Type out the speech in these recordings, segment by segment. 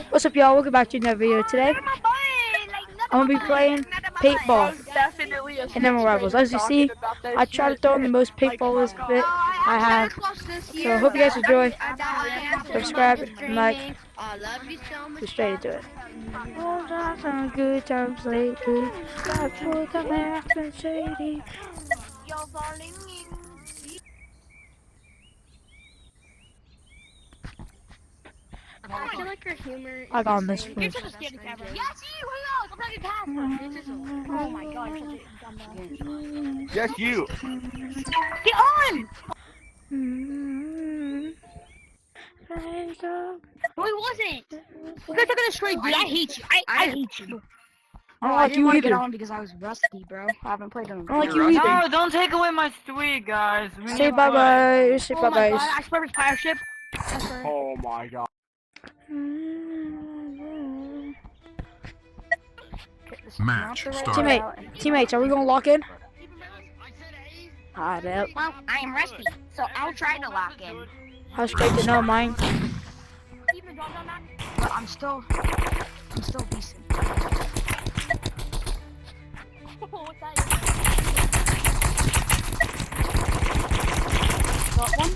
What's up, y'all? Welcome back to another video. Today, I'm gonna be playing paintball Definitely a and Emerald Rivals. As you see, I try to throw in the most paintballs fit I have. So I hope you guys enjoy. Subscribe and like. Get straight into it. Oh, that's some good times lately. Got full time acting shady. I feel like her humor I is got the on this same first. as best friend Oh my god, such a dumbass. Yes, you. Get on! No, he wasn't. You guys are gonna straight, dude. I hate you. I hate you. I don't I like didn't you want to get either. on because I was rusty, bro. I haven't played in I don't like you years. either. No, don't take away my sweet, guys. We Say need to bye play. bye. Say Oh bye my bye. god, I swear it's fire ship. I swear. Oh my god. Match started. Teammates, are we gonna lock in? Hot up. Well, I am rusty, so I'll try to lock in. How straight to know mine? But I'm still decent. Got one?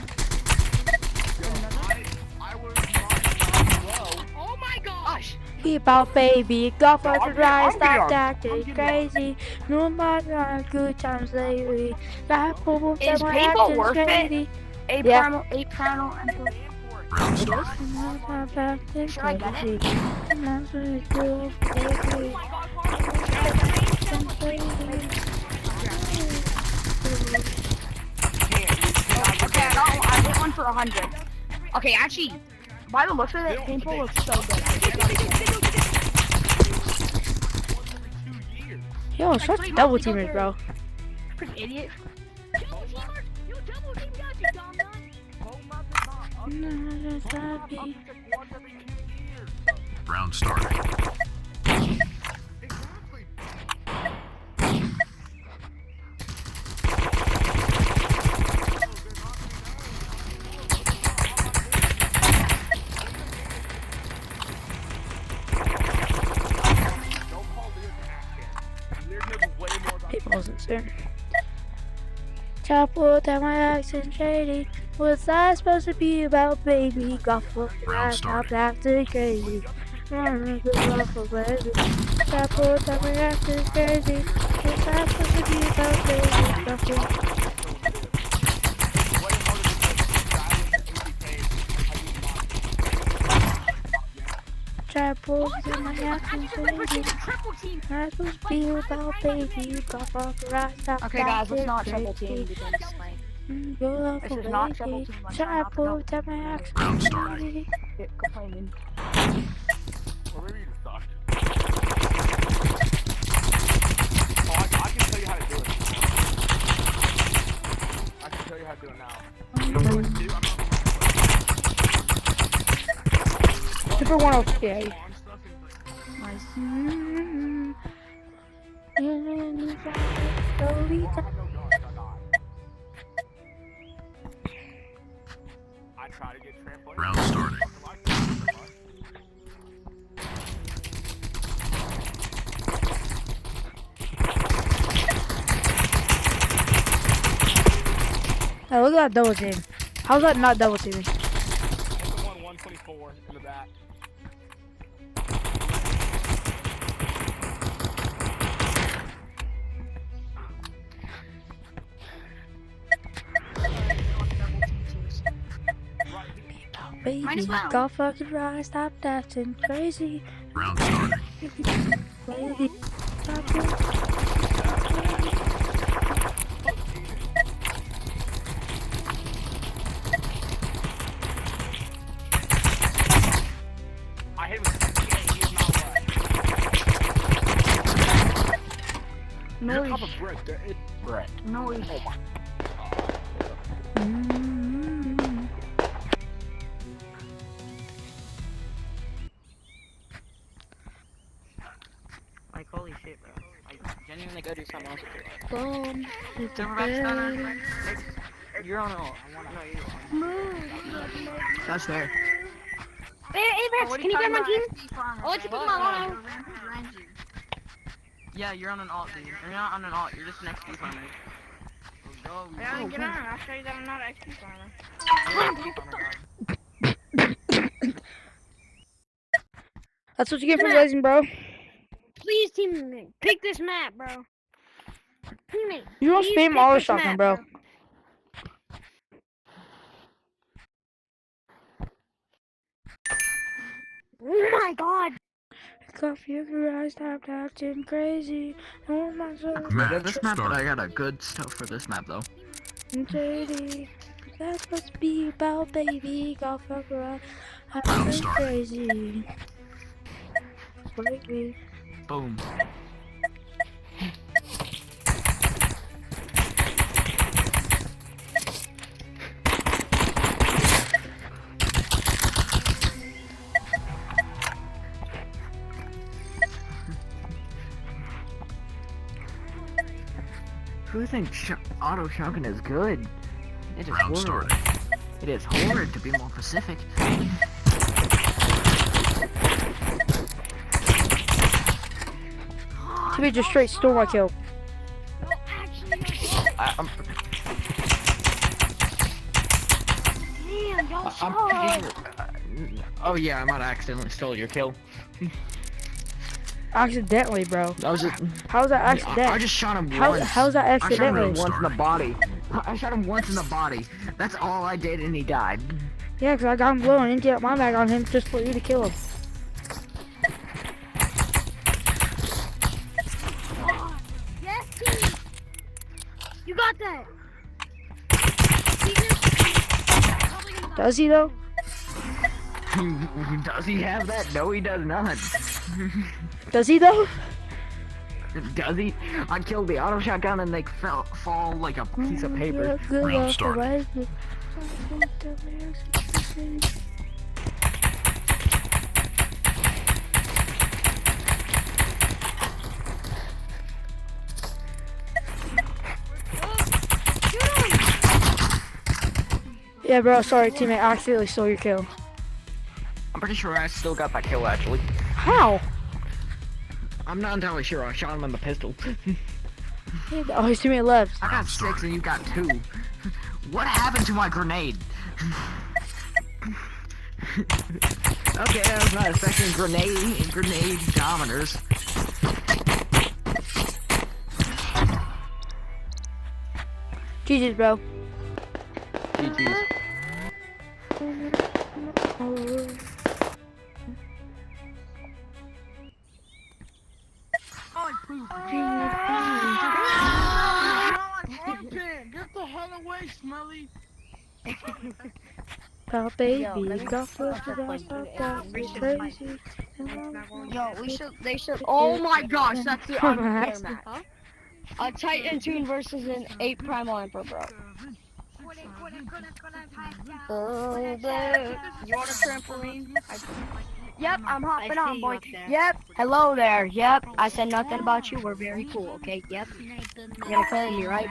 Oh my gosh! Keep out, baby. Golf No, up I'm the rise, getting stop on. acting crazy. No matter good times lately. Got pull Is that my paintball acting worth it? shady. Eight Yeah. primal, eight primal, and Round start. Should I get it? Okay, I hit one for 100. Okay, actually, by the looks of it, paintball looks so good. Yo, such double teamers, bro. Freaking idiot. Round started. Paintball's insane. Top wood that my accent shady. What's that supposed to be about, baby? Golf up the Round rise, stop started. acting crazy. Good love for baby. Top wood that my accent crazy. What's that supposed to be about, baby? Golf up. Trap wood that my accent shady. That's supposed to be about, baby. Golf up the rise, stop Okay, guys, let's not acting triple team crazy. because like Your love this for is not triple baby. team. I'm trying Trap not to go wood that my accent Round started. shady. complaining. Or maybe you just suck. Oh, I can tell you how to do it. I can tell you how to do it now. You know what to do? I'm not Super 104. Nice. I try to get trampoline. Round started. Hey, look at that double team. How's that not double teaming? Hit the 124 in the back. Baby, Might as well. go fucking rise, stop acting crazy. Round started. Baby, stop it. I hit him with he is not left. No, You're a cup of brick. There is brick. no, Oh my. Like, holy shit, bro. Like, genuinely go do something else with your life. Boom. Silverback stunner. You're on all. I want to know you. That's fair. Apex, What are can you get my team? XP farmer, Oh, let's man? pick my What? auto. Yeah, you're on an alt, dude. You're not on an alt. You're just an XP farmer. Let's go. Yeah, get on. I'll show you that I'm not an XP farmer. You're an XP farmer, dog. That's what you get for blazing, bro. Please, teammate, pick this map, bro. Teammate, You don't please spam pick all the this shotgun, map, bro. Oh my god. Configure, stopped acting crazy. Oh my soul. Match This map, but I started. got a good stuff for this map, though. JD. That's what's be about, baby. Go fuck around. Round Acting start. crazy. Baby. Boom. Who thinks auto shotgun is good? It is Round horrid. started. It is horrid, to be more specific. Timmy just straight stole my kill. No, actually, I'm damn, y'all pretty suck. sure. Oh yeah, I might have accidentally stole your kill. Accidentally, bro. I was just. How's that I accident? just shot him once. How's that I shot him accidentally? once in the body. I shot him once in the body. That's all I did, and he died. Yeah, because I got him blowing empty out my mag on him just for you to kill him. Yes, team. You got that. Does he, though? Does he have that? No, he does not. Does he, though? Does he? I killed the auto shotgun and they fall like a piece of paper. Round started. Yeah, bro, sorry, teammate. I accidentally stole your kill. I'm pretty sure I still got that kill, actually. How? I'm not entirely sure. I shot him on the pistol. Oh, his teammate left. I got 6 and you got 2. What happened to my grenade? Okay, that was not affecting grenade dominers. GG's, bro. GG's. Get the hell away, Smelly! Oh, baby, Yo, let me- go for it, crazy. Yo, they should. Oh my gosh, that's the unfair match. Huh? A Titan Tune versus an 8 Primal Emperor, bro. You want a trampoline? Yep, I'm hopping on, boy. Yep, hello there. Yep, I said nothing about you. We're very cool, okay? Yep. You're gonna kill me, right?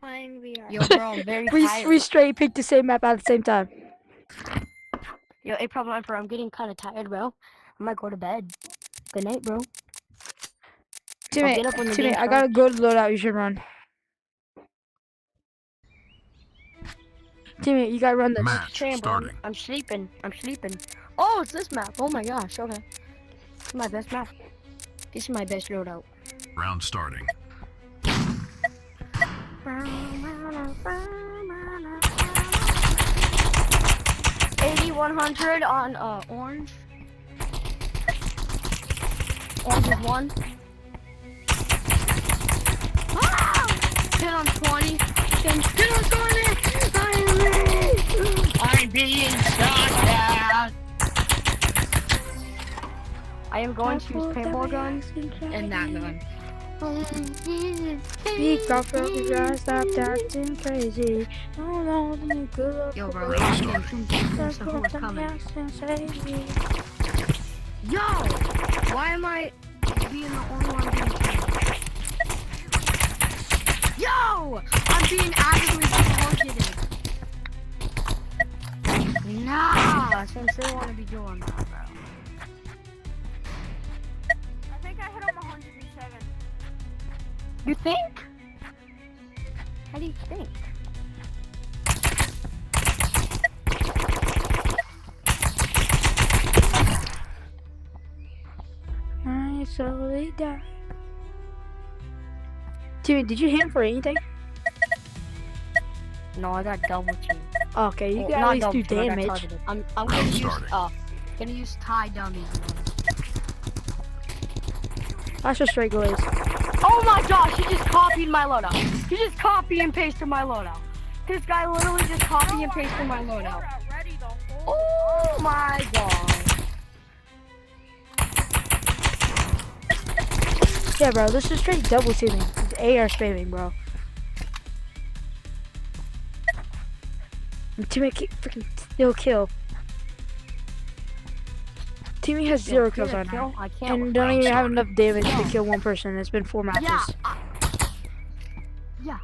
Playing VR. Yo, bro, I'm very We tired. straight picked the same map at the same time. Yo, 8 Primal Emperor, I'm getting kind of tired, bro. I might go to bed. Good night, bro. Teammate, get up when the teammate, game I got a good loadout. You should run. Teammate, you gotta run this. Match Chamber. starting. I'm sleeping. I'm sleeping. Oh, it's this map. Oh my gosh. Okay. It's my best map. This is my best loadout. Round starting. 8100 on orange. Orange is 1. Ah! 10 on 20. 10 on 20. I'm being shot at. I am going to use paintball guns and that gun. Speak off of the grass, stop acting crazy. No, no, no, good. Yo, bro, Round started. that's the who's coming. Yo! Why am I being the only one being killed? Yo! I'm being actively targeted. Nah, since they want to be doing that, bro. I think I hit him 107. You think? How do you think? I slowly die. Timmy, did you hit him for anything? No, I got double team. Okay, you Well, can at not least do double team, I got damage. targeted. I'm gonna Round use starting. gonna use tie dummies. That's just straight glaze. Oh my gosh, he just copied my loadout. He just copy and pasted my loadout. This guy literally just copy and pasted my loadout. Ready the whole Oh my god. Yeah, bro, this is straight double teaming. It's AR spamming, bro. And Timmy keep freaking still kill. Timmy has 0 kills right now. I can't. And don't even have enough damage to kill one person. It's been 4 matches. Yeah,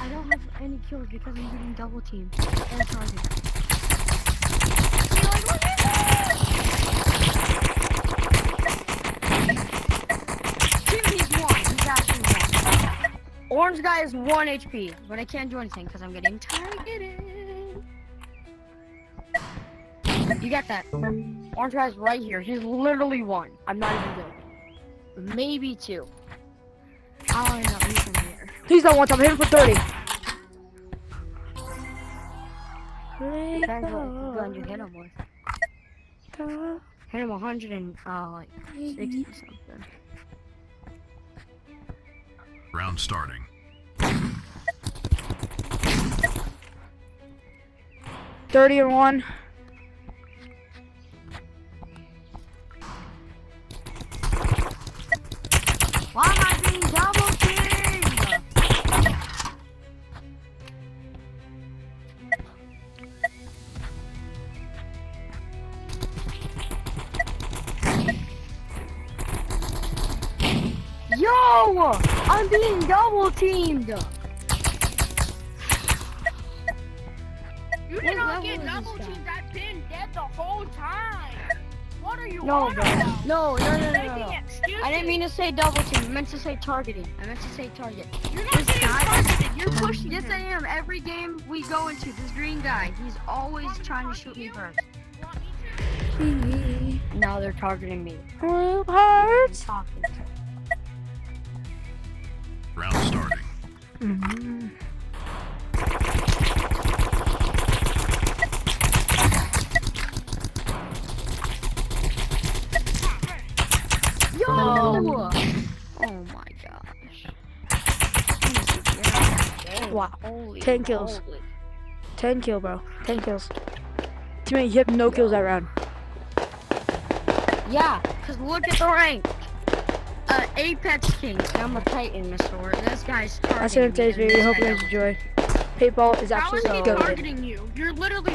I don't have any kills because I'm getting double teamed. And targeted. He's actually one. Orange guy is 1 HP, but I can't do anything because I'm getting targeted. You got that? Orange guy's right here. He's literally 1. I'm not even joking. Maybe 2. I don't know. He's in here. He's not one time. Hit him for 30. Depends what gun you hit him with. Hit him 100 and like 60 something. Round starting. 30-1. Why am I being double teamed? Yo! I'm being double teamed! You did not get double teamed. I've been dead the whole time. What are you No, on bro. about? No. Making excuses. I didn't mean to say double team. I meant to say targeting. I meant to say target. You're not saying targeted. You're pushing. Yes, I am. Every game we go into, this green guy, he's always trying to shoot me first. Now they're targeting me. Blue hearts. Talking. Round starting. Yo! Oh my gosh. Wow. Holy 10 kills. moly. 10 kill, bro. 10 kills. Timmy, you have no kills that round. Yeah, because look at the rank. Apex King. I'm a Titan, Mr. Word. This guy's targeting That's it in today's me, and video. this Hope you guy guys enjoy. Paintball is How is absolutely he goated. targeting you? You're literally